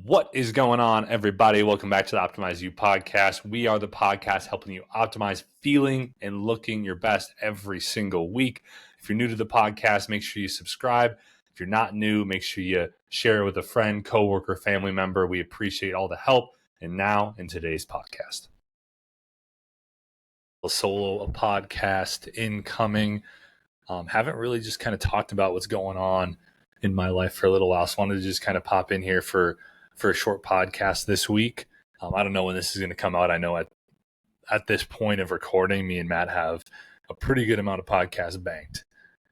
What is going on, everybody? Welcome back to the Optimize You podcast. We are the podcast helping you optimize feeling and looking your best every single week. If you're new to the podcast, make sure you subscribe. If you're not new, make sure you share it with a friend, coworker, family member. We appreciate all the help. And now in today's podcast. A solo podcast incoming. Haven't really just kind of talked about what's going on in my life for a little while. So wanted to just kind of pop in here for a short podcast this week. I don't know when this is going to come out. I know at this point of recording, me and Matt have a pretty good amount of podcasts banked.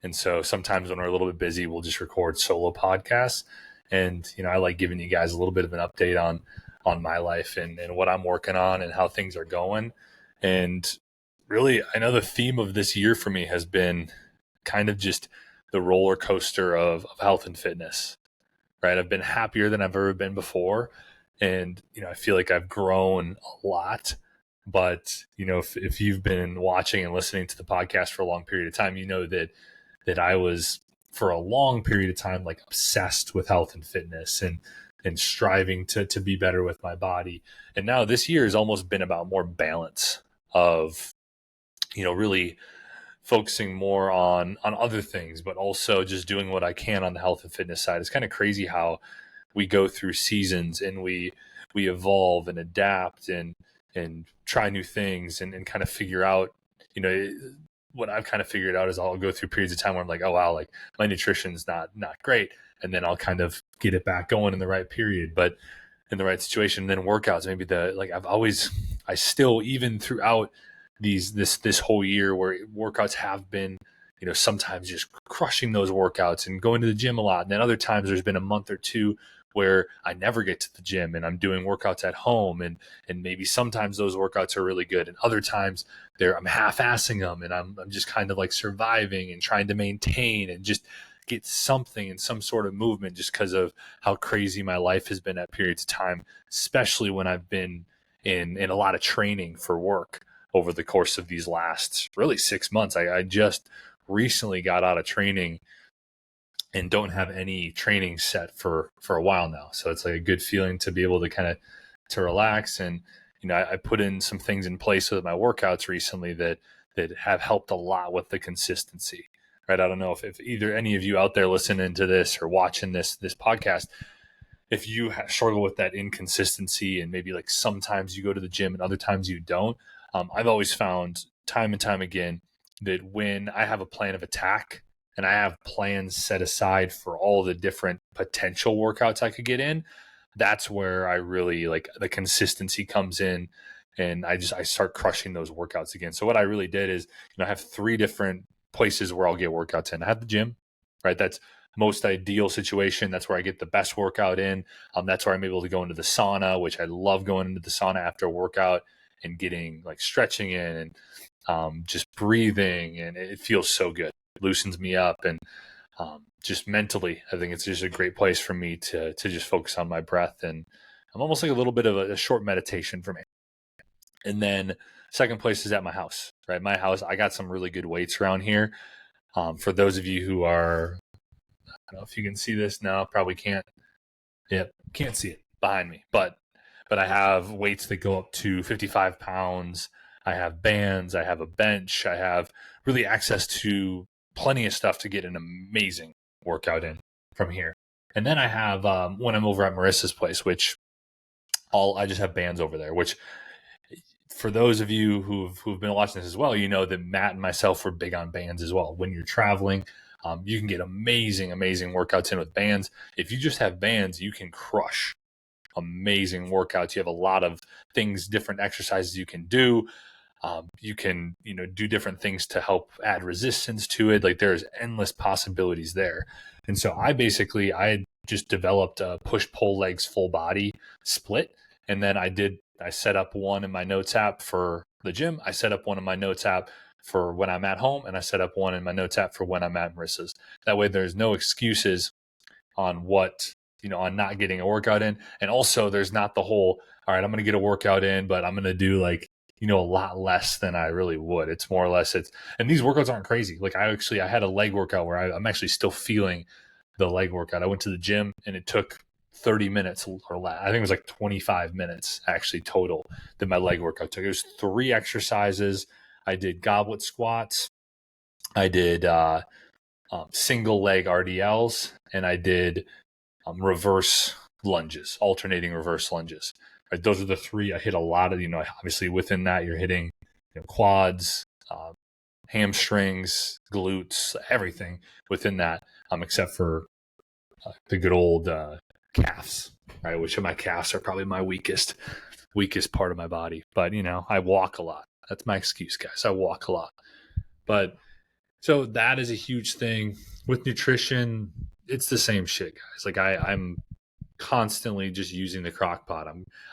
And so sometimes when we're a little bit busy, we'll just record solo podcasts. And, I like giving you guys a little bit of an update on my life and what I'm working on and how things are going. And really, I know the theme of this year for me has been kind of just the roller coaster of health and fitness, right? I've been happier than I've ever been before. And, I feel like I've grown a lot. But, if you've been watching and listening to the podcast for a long period of time, you know that I was for a long period of time, like obsessed with health and fitness and striving to be better with my body. And now this year has almost been about more balance of, really focusing more on other things, but also just doing what I can on the health and fitness side. It's kind of crazy how we go through seasons and we evolve and adapt and try new things and kind of figure out, what I've kind of figured out is I'll go through periods of time where I'm like, oh wow, like my nutrition's not great. And then I'll kind of get it back going in the right period, but in the right situation. And then workouts, maybe I still, even throughout this whole year where workouts have been, sometimes just crushing those workouts and going to the gym a lot. And then other times there's been a month or two where I never get to the gym and I'm doing workouts at home and maybe sometimes those workouts are really good. And other times I'm half-assing them and I'm just kind of like surviving and trying to maintain and just get something in some sort of movement just because of how crazy my life has been at periods of time, especially when I've been in a lot of training for work over the course of these last really 6 months. I just recently got out of training and don't have any training set for a while now. So it's like a good feeling to be able to kind of to relax. And, I put in some things in place with my workouts recently that have helped a lot with the consistency, right? I don't know if either any of you out there listening to this or watching this podcast, if you struggle with that inconsistency and maybe like sometimes you go to the gym and other times you don't. I've always found time and time again that when I have a plan of attack and I have plans set aside for all the different potential workouts I could get in, that's where I really like the consistency comes in and I start crushing those workouts again. So what I really did is, I have 3 different places where I'll get workouts in. I have the gym, right? That's most ideal situation. That's where I get the best workout in. That's where I'm able to go into the sauna, which I love going into the sauna after a workout and getting like stretching in and just breathing. And it feels so good. It loosens me up. And just mentally, I think it's just a great place for me to just focus on my breath. And I'm almost like a little bit of a short meditation for me. And then second place is at my house, right? My house, I got some really good weights around here. For those of you who are, I don't know if you can see this now, probably can't. Yep, can't see it behind me, but I have weights that go up to 55 pounds. I have bands. I have a bench. I have really access to plenty of stuff to get an amazing workout in from here. And then I have, when I'm over at Marissa's place, which I just have bands over there, which for those of you who've been watching this as well, you know that Matt and myself were big on bands as well. When you're traveling, you can get amazing workouts in with bands. If you just have bands, you can crush amazing workouts. You have a lot of things, different exercises you can do. You can, do different things to help add resistance to it. Like there's endless possibilities there. And so I just developed a push-pull legs full body split. And then I set up one in my notes app for the gym. I set up one in my notes app for when I'm at home. And I set up one in my notes app for when I'm at Marissa's. That way there's no excuses on on not getting a workout in. And also there's not the whole, all right, I'm going to get a workout in, but I'm going to do like, a lot less than I really would. It's more or less and these workouts aren't crazy. Like I had a leg workout where I'm actually still feeling the leg workout. I went to the gym and it took 30 minutes or less. I think it was like 25 minutes actually total that my leg workout took. It was 3 exercises. I did goblet squats. I did single leg RDLs, and I did reverse lunges, alternating reverse lunges. Right? Those are the 3. I hit a lot of, obviously within that you're hitting quads, hamstrings, glutes, everything within that, except for the good old calves, right? Which of my calves are probably my weakest part of my body. But I walk a lot. That's my excuse, guys. I walk a lot. But so that is a huge thing with nutrition. It's the same shit, guys. Like I'm constantly just using the crock pot.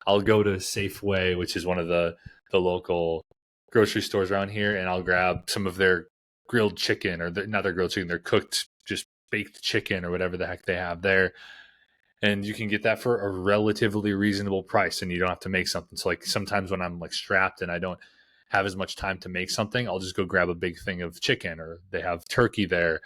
I'll go to Safeway, which is one of the local grocery stores around here, and I'll grab some of their grilled chicken, or not their grilled chicken, their cooked, just baked chicken or whatever the heck they have there. And you can get that for a relatively reasonable price, and you don't have to make something. So like sometimes when I'm like strapped and I don't have as much time to make something, I'll just go grab a big thing of chicken, or they have turkey there,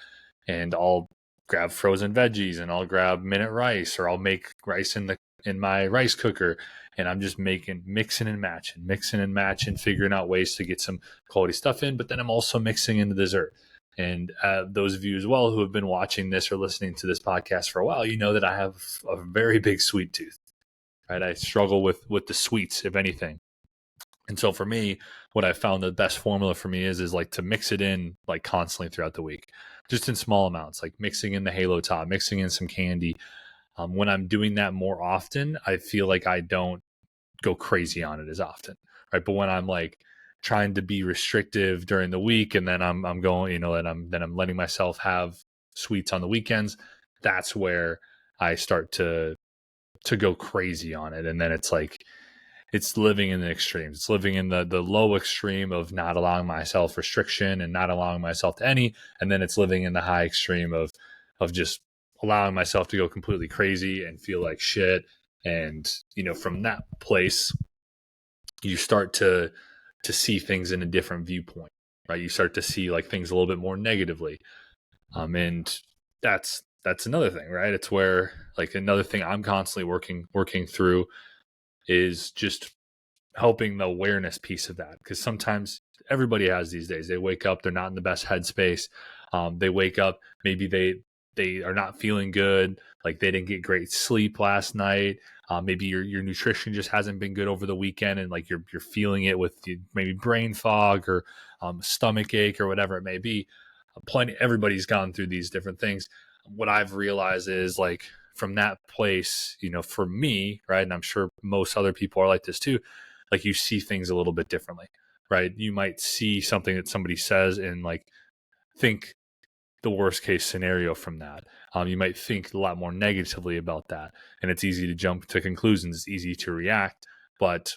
and I'll grab frozen veggies, and I'll grab minute rice, or I'll make rice in my rice cooker, and I'm just mixing and matching, figuring out ways to get some quality stuff in. But then I'm also mixing in the dessert. And those of you as well who have been watching this or listening to this podcast for a while, you know that I have a very big sweet tooth, right? I struggle with the sweets, if anything. And so for me, what I found the best formula for me is like to mix it in like constantly throughout the week, just in small amounts, like mixing in the Halo Top, mixing in some candy. When I'm doing that more often, I feel like I don't go crazy on it as often, right? But when I'm like trying to be restrictive during the week, and then I'm going, and I'm letting myself have sweets on the weekends, that's where I start to go crazy on it. And then it's like, it's living in the extremes. It's living in the low extreme of not allowing myself restriction and not allowing myself to any, and then it's living in the high extreme of just allowing myself to go completely crazy and feel like shit. And from that place, you start to see things in a different viewpoint, right? You start to see like things a little bit more negatively, and that's another thing, right? It's where like another thing I'm constantly working through is just helping the awareness piece of that. Because sometimes everybody has these days, they wake up, they're not in the best headspace. They wake up, maybe they are not feeling good, like they didn't get great sleep last night. Maybe your nutrition just hasn't been good over the weekend, and like you're feeling it with maybe brain fog or stomach ache or whatever it may be. Everybody's gone through these different things. What I've realized is like from that place, for me, right, and I'm sure most other people are like this too, like you see things a little bit differently, right? You might see something that somebody says and like think the worst case scenario from that. You might think a lot more negatively about that, and it's easy to jump to conclusions. It's easy to react. But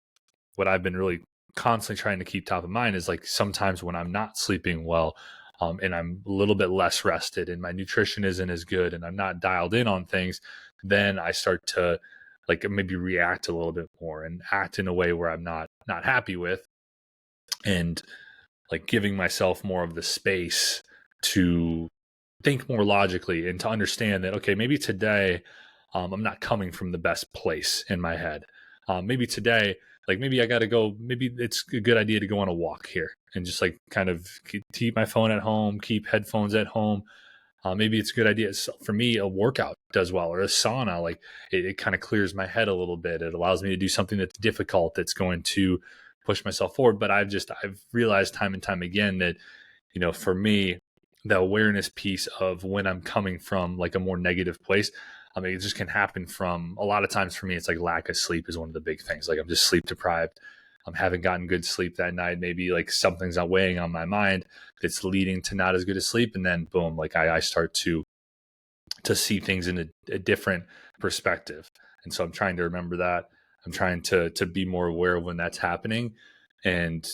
what I've been really constantly trying to keep top of mind is like sometimes when I'm not sleeping well, and I'm a little bit less rested and my nutrition isn't as good and I'm not dialed in on things, then I start to like maybe react a little bit more and act in a way where I'm not happy with, and like giving myself more of the space to think more logically and to understand that, okay, maybe today I'm not coming from the best place in my head. Maybe today, like maybe I got to go, maybe it's a good idea to go on a walk here and just like kind of keep my phone at home, keep headphones at home. Maybe it's a good idea. For me, a workout does well, or a sauna, like it kind of clears my head a little bit. It allows me to do something that's difficult, that's going to push myself forward. But I've realized time and time again that, for me, the awareness piece of when I'm coming from like a more negative place, I mean, it just can happen from a lot of times for me. It's like lack of sleep is one of the big things. Like I'm just sleep deprived. I haven't gotten good sleep that night. Maybe like something's not weighing on my mind that's leading to not as good a sleep. And then boom, like I start to see things in a different perspective. And so I'm trying to remember that. I'm trying to be more aware of when that's happening and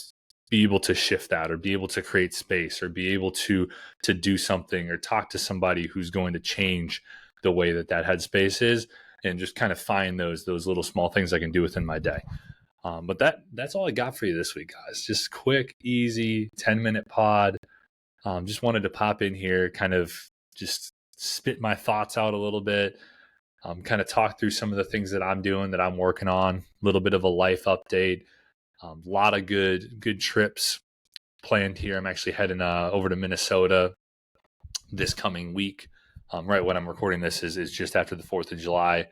be able to shift that, or be able to create space, or be able to do something or talk to somebody who's going to change the way that headspace is, and just kind of find those little small things I can do within my day. But that's all I got for you this week, guys. Just quick, easy 10-minute pod. Just wanted to pop in here, kind of just spit my thoughts out a little bit. kind of talk through some of the things that I'm doing, that I'm working on, a little bit of a life update. A lot of good trips planned here. I'm actually heading over to Minnesota this coming week. Right when I'm recording this is just after the 4th of July,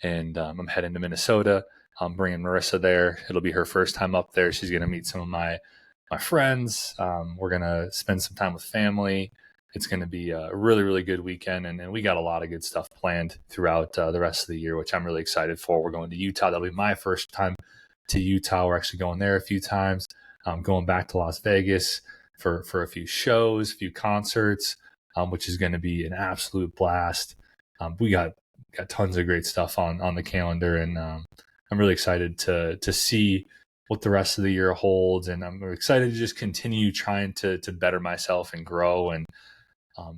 and I'm heading to Minnesota. I'm bringing Marissa there. It'll be her first time up there. She's going to meet some of my friends. We're going to spend some time with family. It's going to be a really, really good weekend, and we got a lot of good stuff planned throughout the rest of the year, which I'm really excited for. We're going to Utah. That'll be my first time to Utah. We're actually going there a few times. Going back to Las Vegas for a few shows, a few concerts, which is going to be an absolute blast. We got tons of great stuff on the calendar, and I'm really excited to see what the rest of the year holds. And I'm excited to just continue trying to better myself and grow and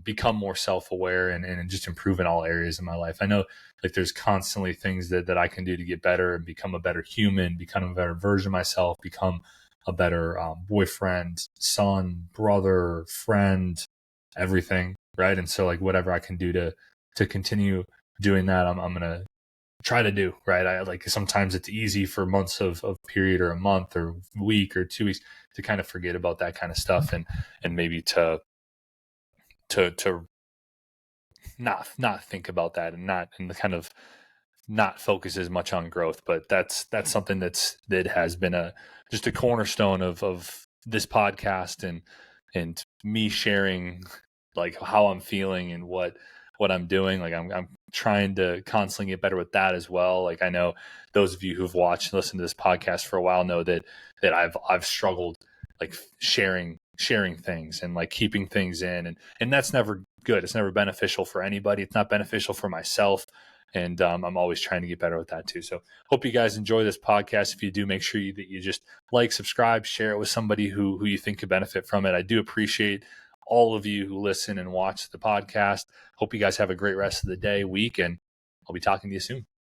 become more self-aware and just improve in all areas of my life. I know like there's constantly things that I can do to get better and become a better human, become a better version of myself, become a better boyfriend, son, brother, friend, everything. Right. And so like whatever I can do to continue doing that, I'm going to try to do. Right. I like sometimes it's easy for months of period or a month or week or 2 weeks to kind of forget about that kind of stuff and maybe to not think about that and kind of not focus as much on growth. But that's something that has been just a cornerstone of this podcast and me sharing like how I'm feeling and what I'm doing. Like I'm trying to constantly get better with that as well. Like I know those of you who've watched and listened to this podcast for a while know that I've struggled like sharing things and like keeping things in, and that's never good. It's never beneficial for anybody. It's not beneficial for myself. And I'm always trying to get better with that too. So hope you guys enjoy this podcast. If you do, make sure that you just like, subscribe, share it with somebody who you think could benefit from it. I do appreciate all of you who listen and watch the podcast. Hope you guys have a great rest of the day, week, and I'll be talking to you soon.